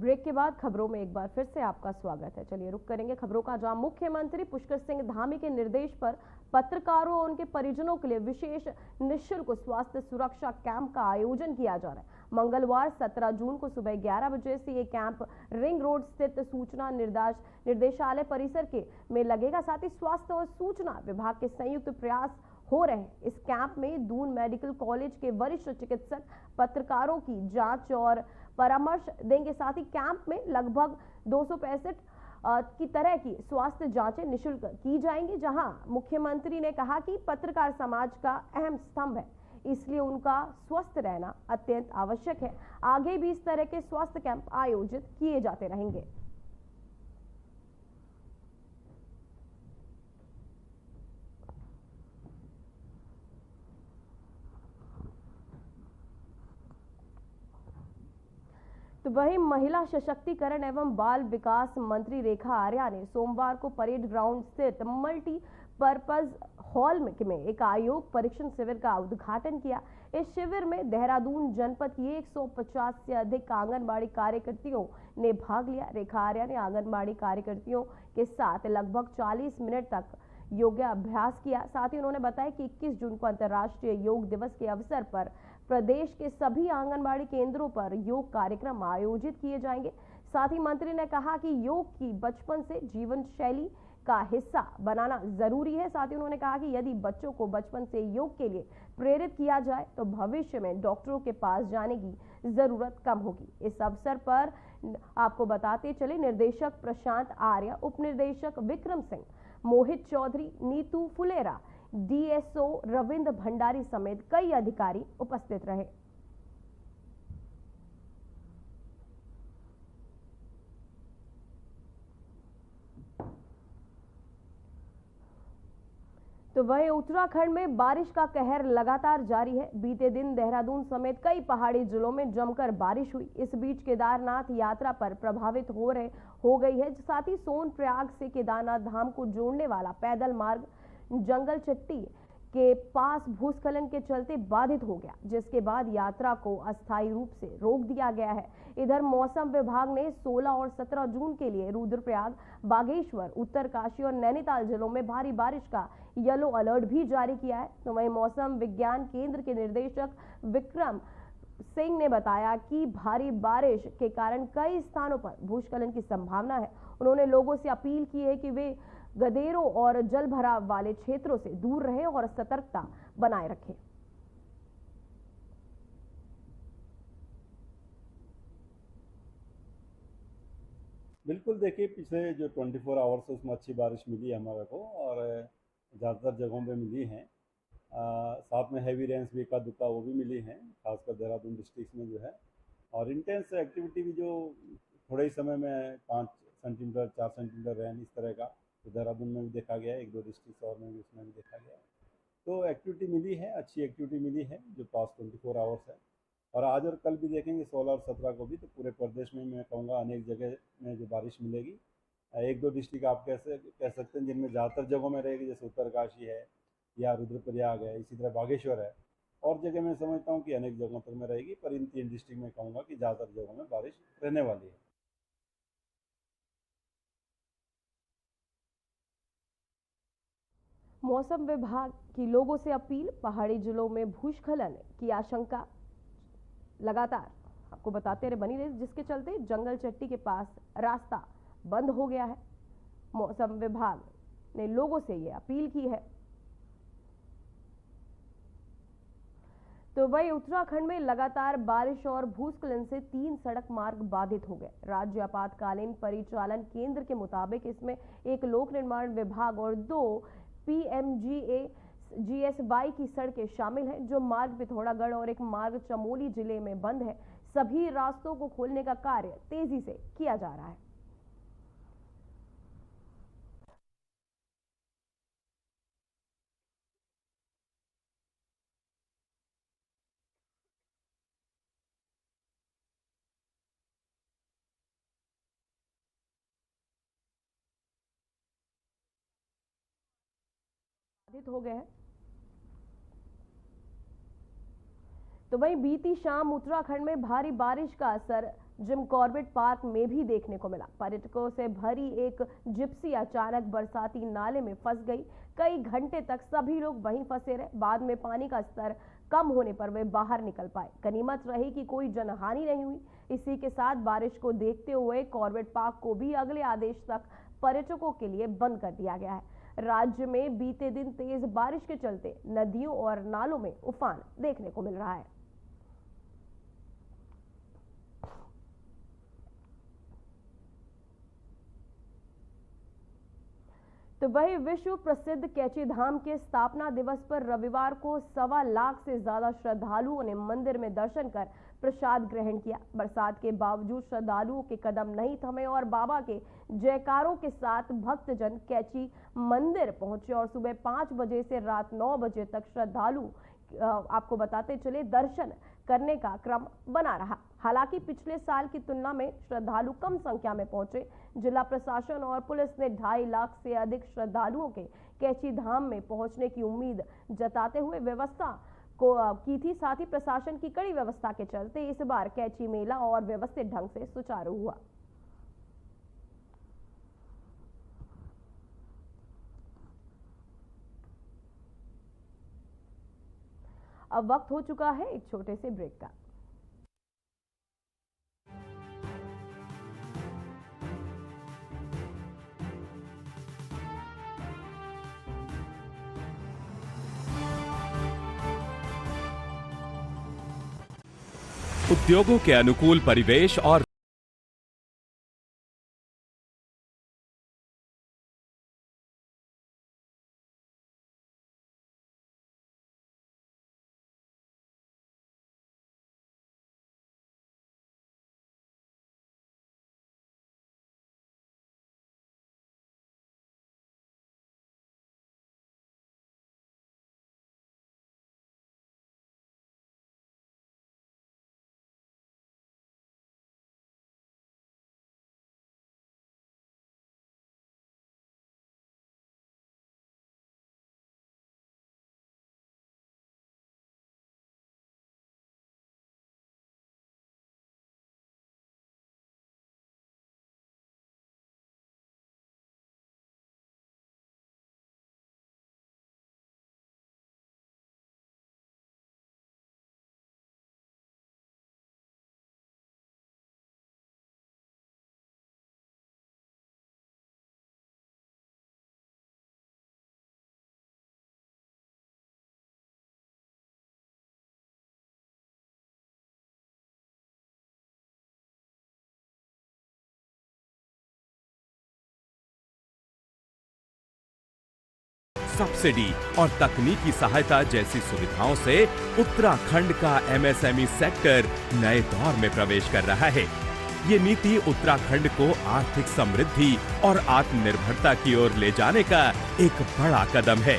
Break के बाद खबरों में एक बार फिर से आपका स्वागत है। चलिए रुक करेंगे खबरों का, जहां मुख्यमंत्री पुष्कर सिंह धामी के निर्देश पर पत्रकारों और उनके परिजनों के लिए विशेष निःशुल्क स्वास्थ्य सुरक्षा कैंप का आयोजन किया जा रहा है। मंगलवार 17 जून को सुबह 11 बजे से ये कैंप रिंग रोड स्थित सूचना निर्देशालय परिसर के में लगेगा। साथ ही स्वास्थ्य और सूचना विभाग के संयुक्त प्रयास हो रहे हैं। इस कैंप में दून मेडिकल कॉलेज के वरिष्ठ चिकित्सक पत्रकारों की जांच और परामर्श देंगे। साथ ही कैंप में लगभग 265 की तरह की स्वास्थ्य जांचें निःशुल्क की जाएंगी, जहां मुख्यमंत्री ने कहा कि पत्रकार समाज का अहम स्तंभ है, इसलिए उनका स्वस्थ रहना अत्यंत आवश्यक है। आगे भी इस तरह के स्वास्थ्य कैंप आयोजित किए जाते रहेंगे। तो वहीं महिला सशक्तिकरण एवं बाल विकास मंत्री रेखा आर्या ने सोमवार को परेड ग्राउंड स्थित मल्टीपर्पज हॉल में एक आयोग परीक्षण शिविर का उद्घाटन किया। इस शिविर में देहरादून जनपद की 150 से अधिक आंगनबाड़ी कार्यकर्तियों ने भाग लिया। रेखा आर्या ने आंगनबाड़ी कार्यकर्तियों के साथ लगभग 40 मिनट तक योगाभ्यास किया। साथ ही उन्होंने बताया कि 21 जून को अंतर्राष्ट्रीय योग दिवस के अवसर पर प्रदेश के सभी आंगनबाड़ी केंद्रों पर योग कार्यक्रम आयोजित किए जाएंगे। साथ ही मंत्री ने कहा कि योग की बचपन से जीवन शैली का हिस्सा बनाना जरूरी है। साथ ही उन्होंने कहा कि यदि बच्चों को बचपन से योग के लिए प्रेरित किया जाए तो भविष्य में डॉक्टरों के पास जाने की जरूरत कम होगी। इस अवसर पर आपको बताते चले, निर्देशक प्रशांत आर्य, उप निर्देशक विक्रम सिंह, मोहित चौधरी, नीतू फुलेरा, डीएसओ रविंद्र भंडारी समेत कई अधिकारी उपस्थित रहे। तो वहीं उत्तराखंड में बारिश का कहर लगातार जारी है। बीते दिन देहरादून समेत कई पहाड़ी जिलों में जमकर बारिश हुई। इस बीच केदारनाथ यात्रा पर प्रभावित हो गई है। साथ ही सोनप्रयाग से केदारनाथ धाम को जोड़ने वाला पैदल मार्ग जंगल चट्टी के पास भूस्खलन के चलते बाधित हो गया, जिसके बाद यात्रा को अस्थायी रूप से रोक दिया गया है। इधर मौसम विभाग ने 16 और 17 जून के लिए रुद्रप्रयाग, बागेश्वर, उत्तरकाशी और नैनीताल जिलों में भारी बारिश का येलो अलर्ट भी जारी किया है। तो वहीं मौसम विज्ञान केंद्र के निदेशक विक्रम सिंह ने बताया कि भारी बारिश के कारण कई स्थानों पर भूस्खलन की संभावना है। उन्होंने लोगों से अपील की है कि वे गदेरों और जल भराव वाले क्षेत्रों से दूर रहें और सतर्कता बनाए रखें। बिल्कुल, देखिए पिछले जो 24 आवर्स उसमें अच्छी बारिश मिली है हमारे को, और ज़्यादातर जगहों पे मिली है। साथ में हैवी रेंस भी एका दुक्का वो भी मिली हैं, खासकर देहरादून डिस्ट्रिक्ट में जो है। और इंटेंस एक्टिविटी भी जो थोड़े ही समय में 5 सेंटीमीटर 4 सेंटीमीटर रेन इस तरह का तो देहरादून में भी देखा गया है, 1-2 डिस्ट्रिक्ट और में भी उसमें भी देखा गया है। तो एक्टिविटी मिली है, अच्छी एक्टिविटी मिली है जो पास्ट 24 आवर्स है। और आज और कल भी देखेंगे 16 और 17 को भी, तो पूरे प्रदेश में मैं कहूँगा अनेक जगह में जो बारिश मिलेगी। 1-2 डिस्ट्रिक्ट आप कह सकते हैं जिनमें ज़्यादातर जगहों में रहेगी, जैसे उत्तरकाशी है या रुद्रप्रयाग है, इसी तरह बागेश्वर है। और जगह मैं समझता हूँ कि अनेक जगहों तक में रहेगी, पर इन 3 डिस्ट्रिक्ट में कहूँगा कि ज़्यादातर जगहों में बारिश रहने वाली है। मौसम विभाग की लोगों से अपील, पहाड़ी जिलों में भूस्खलन की आशंका लगातार आपको बताते रहे बनी रही, जिसके चलते जंगल चट्टी के पास रास्ता बंद हो गया है। मौसम विभाग ने लोगों से यह अपील की है। तो वही उत्तराखंड में लगातार बारिश और भूस्खलन से 3 सड़क मार्ग बाधित हो गए। राज्य आपातकालीन परिचालन केंद्र के मुताबिक इसमें एक लोक निर्माण विभाग और 2 PMGSY की सड़कें शामिल हैं, जो मार्ग पिथौरागढ़ और एक मार्ग चमोली जिले में बंद है। सभी रास्तों को खोलने का कार्य तेजी से किया जा रहा है। हो गए हैं। तो वहीं बीती शाम उत्तराखंड में भारी बारिश का असर जिम कॉर्बेट पार्क में भी देखने को मिला। पर्यटकों से भरी एक जिप्सी अचानक बरसाती नाले में फंस गई। कई घंटे तक सभी लोग वहीं फंसे रहे। बाद में पानी का स्तर कम होने पर वे बाहर निकल पाए। गनीमत रही कि कोई जनहानि नहीं हुई। इसी के साथ बारिश को देखते हुए कॉर्बेट पार्क को भी अगले आदेश तक पर्यटकों के लिए बंद कर दिया गया है। राज्य में बीते दिन तेज बारिश के चलते नदियों और नालों में उफान देखने को मिल रहा है। तो वही विश्व प्रसिद्ध कैची धाम के स्थापना दिवस पर रविवार को 1.25 लाख से ज्यादा श्रद्धालुओं ने मंदिर में दर्शन कर प्रसाद ग्रहण किया। बरसात के बावजूद श्रद्धालुओं के कदम नहीं थमे और बाबा के जयकारों के साथ भक्तजन कैची मंदिर पहुंचे और सुबह 5 बजे से रात 9 बजे तक श्रद्धालु आपको बताते चले दर्शन करने का क्रम बना रहा। हालांकि पिछले साल की तुलना में श्रद्धालु कम संख्या में पहुंचे। जिला प्रशासन और पुलिस ने 2.5 लाख से अधिक श्रद्धालुओं के कैची धाम में पहुंचने की उम्मीद जताते हुए व्यवस्था को की थी। साथ ही प्रशासन की कड़ी व्यवस्था के चलते इस बार कैची मेला और व्यवस्थित ढंग से सुचारू हुआ। अब वक्त हो चुका है एक छोटे से ब्रेक का। उद्योगों के अनुकूल परिवेश और सब्सिडी और तकनीकी सहायता जैसी सुविधाओं से उत्तराखंड का एमएसएमई सेक्टर नए दौर में प्रवेश कर रहा है। ये नीति उत्तराखंड को आर्थिक समृद्धि और आत्मनिर्भरता की ओर ले जाने का एक बड़ा कदम है।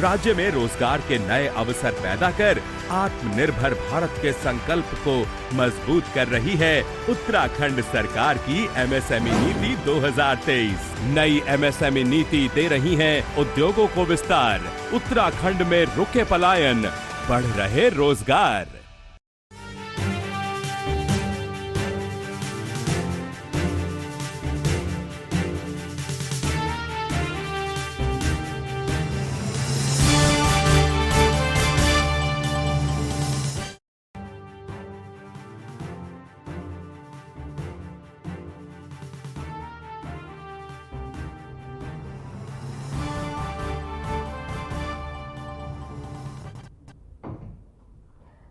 राज्य में रोजगार के नए अवसर पैदा कर आत्मनिर्भर भारत के संकल्प को मजबूत कर रही है उत्तराखंड सरकार की एमएसएमई नीति 2023। नई एमएसएमई नीति दे रही है उद्योगों को विस्तार। उत्तराखंड में रुके पलायन, बढ़ रहे रोजगार।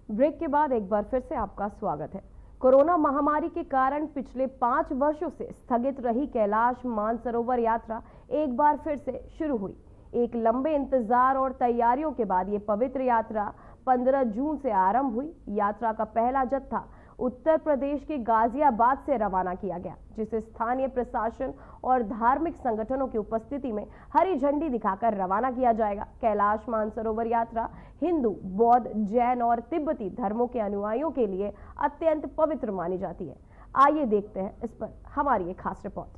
ब्रेक के बाद एक बार फिर से आपका स्वागत है। कोरोना महामारी के कारण पिछले 5 वर्षों से स्थगित रही कैलाश मानसरोवर यात्रा एक बार फिर से शुरू हुई। एक लंबे इंतजार और तैयारियों के बाद ये पवित्र यात्रा 15 जून से आरंभ हुई। यात्रा का पहला जत्था उत्तर प्रदेश के गाजियाबाद से रवाना किया गया, जिसे स्थानीय प्रशासन और धार्मिक संगठनों की उपस्थिति में हरी झंडी दिखाकर रवाना किया जाएगा। कैलाश मानसरोवर यात्रा हिंदू, बौद्ध, जैन और तिब्बती धर्मों के अनुयायियों के लिए अत्यंत पवित्र मानी जाती है। आइए देखते हैं इस पर हमारी एक खास रिपोर्ट।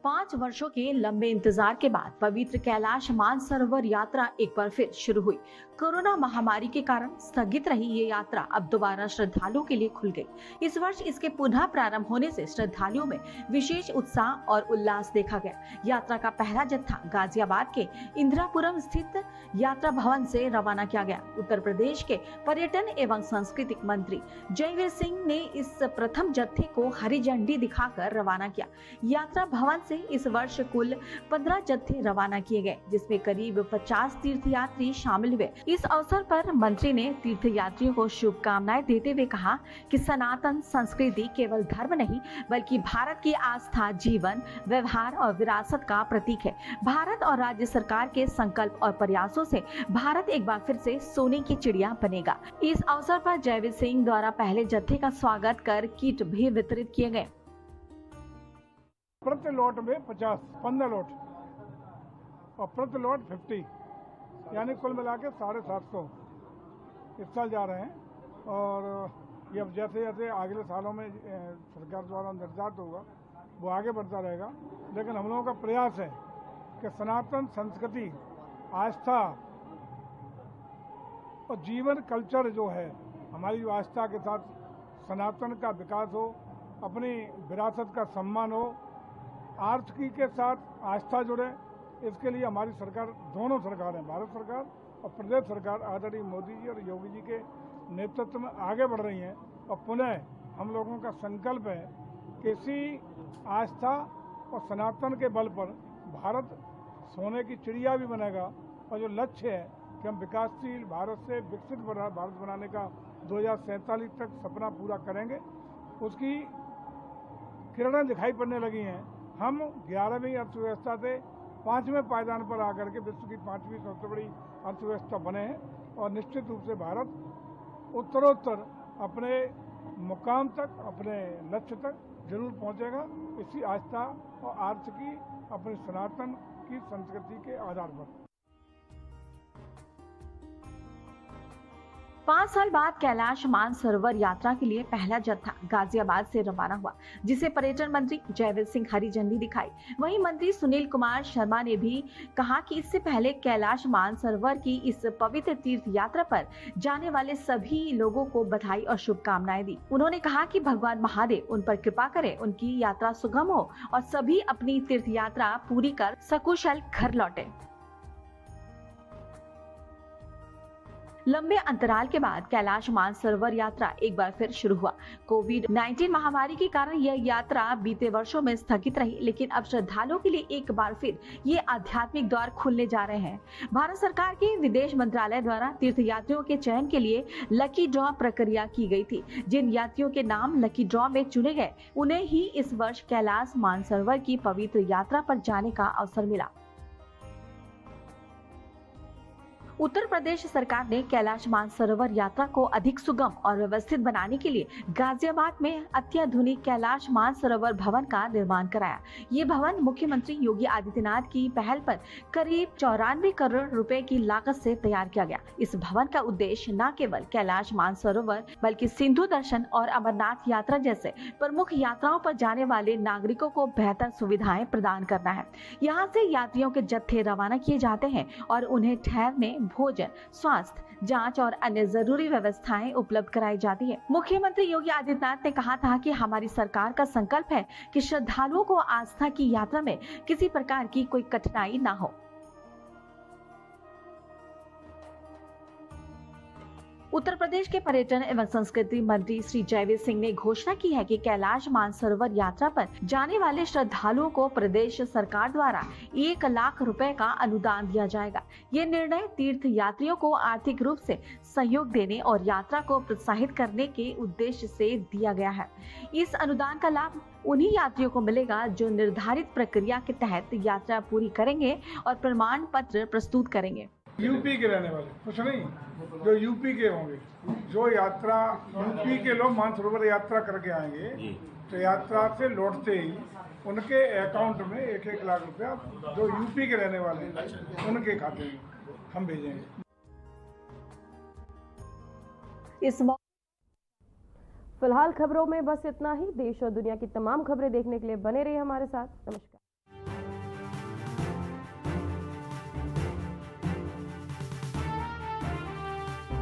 5 वर्षों के लंबे इंतजार के बाद पवित्र कैलाश मानसरोवर यात्रा एक बार फिर शुरू हुई। कोरोना महामारी के कारण स्थगित रही ये यात्रा अब दोबारा श्रद्धालुओं के लिए खुल गई। इस वर्ष इसके पुनः प्रारंभ होने से श्रद्धालुओं में विशेष उत्साह और उल्लास देखा गया। यात्रा का पहला जत्था गाजियाबाद के इंदिरापुरम स्थित यात्रा भवन से रवाना किया गया। उत्तर प्रदेश के पर्यटन एवं सांस्कृतिक मंत्री जयवीर सिंह ने इस प्रथम जत्थे को हरी झंडी दिखाकर रवाना किया। यात्रा भवन से इस वर्ष कुल 15 जत्थे रवाना किए गए, जिसमें करीब 50 तीर्थयात्री शामिल हुए। इस अवसर पर मंत्री ने तीर्थयात्रियों को शुभकामनाएं देते हुए कहा कि सनातन संस्कृति केवल धर्म नहीं बल्कि भारत की आस्था, जीवन, व्यवहार और विरासत का प्रतीक है। भारत और राज्य सरकार के संकल्प और प्रयासों से भारत एक बार फिर से सोने की चिड़िया बनेगा। इस अवसर पर जयवीर सिंह द्वारा पहले जत्थे का स्वागत कर किट भी वितरित किए गए। प्रति लॉट में 15 लॉट और प्रति लॉट 50, यानी कुल मिला के 750 इस साल जा रहे हैं। और ये अब जैसे जैसे अगले सालों में सरकार द्वारा निर्धारित होगा वो आगे बढ़ता रहेगा। लेकिन हम लोगों का प्रयास है कि सनातन संस्कृति, आस्था और जीवन कल्चर जो है, हमारी जो आस्था के साथ सनातन का विकास हो, अपनी विरासत का सम्मान हो, आर्थिकी के साथ आस्था जुड़े। इसके लिए हमारी सरकार, दोनों सरकारें, भारत सरकार और प्रदेश सरकार आदरणीय मोदी जी और योगी जी के नेतृत्व में आगे बढ़ रही हैं। और पुनः हम लोगों का संकल्प है कि इसी आस्था और सनातन के बल पर भारत सोने की चिड़िया भी बनेगा। और जो लक्ष्य है कि हम विकासशील भारत से विकसित भारत बनाने का 2047 तक सपना पूरा करेंगे, उसकी किरणें दिखाई पड़ने लगी हैं। हम 11वीं अर्थव्यवस्था से 5वें पायदान पर आकर के विश्व की 5वीं सबसे बड़ी अर्थव्यवस्था बने हैं। और निश्चित रूप से भारत उत्तरोत्तर अपने मुकाम तक, अपने लक्ष्य तक जरूर पहुंचेगा, इसी आस्था और आर्थिकी, अपने सनातन की संस्कृति के आधार पर। 5 साल बाद कैलाश मानसरोवर यात्रा के लिए पहला जत्था गाजियाबाद से रवाना हुआ, जिसे पर्यटन मंत्री जयवीर सिंह हरी झंडी दिखाई। वहीं मंत्री सुनील कुमार शर्मा ने भी कहा कि इससे पहले कैलाश मानसरोवर की इस पवित्र तीर्थ यात्रा पर जाने वाले सभी लोगों को बधाई और शुभकामनाएं दी। उन्होंने कहा कि भगवान महादेव उन पर कृपा करे, उनकी यात्रा सुगम हो और सभी अपनी तीर्थ यात्रा पूरी कर सकुशल घर लौटे। लंबे अंतराल के बाद कैलाश मानसरोवर यात्रा एक बार फिर शुरू हुआ। कोविड-19 महामारी के कारण यह यात्रा बीते वर्षों में स्थगित रही, लेकिन अब श्रद्धालुओं के लिए एक बार फिर ये आध्यात्मिक द्वार खुलने जा रहे हैं। भारत सरकार के विदेश मंत्रालय द्वारा तीर्थयात्रियों के चयन के लिए लकी ड्रॉ प्रक्रिया की गई थी। जिन यात्रियों के नाम लकी ड्रॉ में चुने गए, उन्हें ही इस वर्ष कैलाश मानसरोवर की पवित्र यात्रा पर जाने का अवसर मिला। उत्तर प्रदेश सरकार ने कैलाश मानसरोवर यात्रा को अधिक सुगम और व्यवस्थित बनाने के लिए गाजियाबाद में अत्याधुनिक कैलाश मानसरोवर भवन का निर्माण कराया। ये भवन मुख्यमंत्री योगी आदित्यनाथ की पहल पर करीब 94 करोड़ रुपए की लागत से तैयार किया गया। इस भवन का उद्देश्य न केवल कैलाश मानसरोवर बल्कि सिंधु दर्शन और अमरनाथ यात्रा जैसे प्रमुख यात्राओं पर जाने वाले नागरिकों को बेहतर सुविधाएं प्रदान करना है। यहाँ से यात्रियों के जत्थे रवाना किए जाते हैं और उन्हें ठहरने, भोजन, स्वास्थ्य जांच और अन्य जरूरी व्यवस्थाएं उपलब्ध कराई जाती है। मुख्यमंत्री योगी आदित्यनाथ ने कहा था कि हमारी सरकार का संकल्प है कि श्रद्धालुओं को आस्था की यात्रा में किसी प्रकार की कोई कठिनाई ना हो। उत्तर प्रदेश के पर्यटन एवं संस्कृति मंत्री श्री जयवीर सिंह ने घोषणा की है कि कैलाश मानसरोवर यात्रा पर जाने वाले श्रद्धालुओं को प्रदेश सरकार द्वारा 1 लाख रुपए का अनुदान दिया जाएगा। ये निर्णय तीर्थ यात्रियों को आर्थिक रूप से सहयोग देने और यात्रा को प्रोत्साहित करने के उद्देश्य से दिया गया है। इस अनुदान का लाभ उन्हीं यात्रियों को मिलेगा जो निर्धारित प्रक्रिया के तहत यात्रा पूरी करेंगे और प्रमाण पत्र प्रस्तुत करेंगे। यूपी के रहने वाले, कुछ नहीं, जो यूपी के होंगे, जो यात्रा यूपी के लोग मानसरोवर यात्रा करके आएंगे, तो यात्रा से लौटते ही उनके अकाउंट में 1-1 लाख रुपया जो यूपी के रहने वाले हैं उनके खाते में हम भेजेंगे। इस फिलहाल खबरों में बस इतना ही। देश और दुनिया की तमाम खबरें देखने के लिए बने रहिए हमारे साथ। नमस्कार।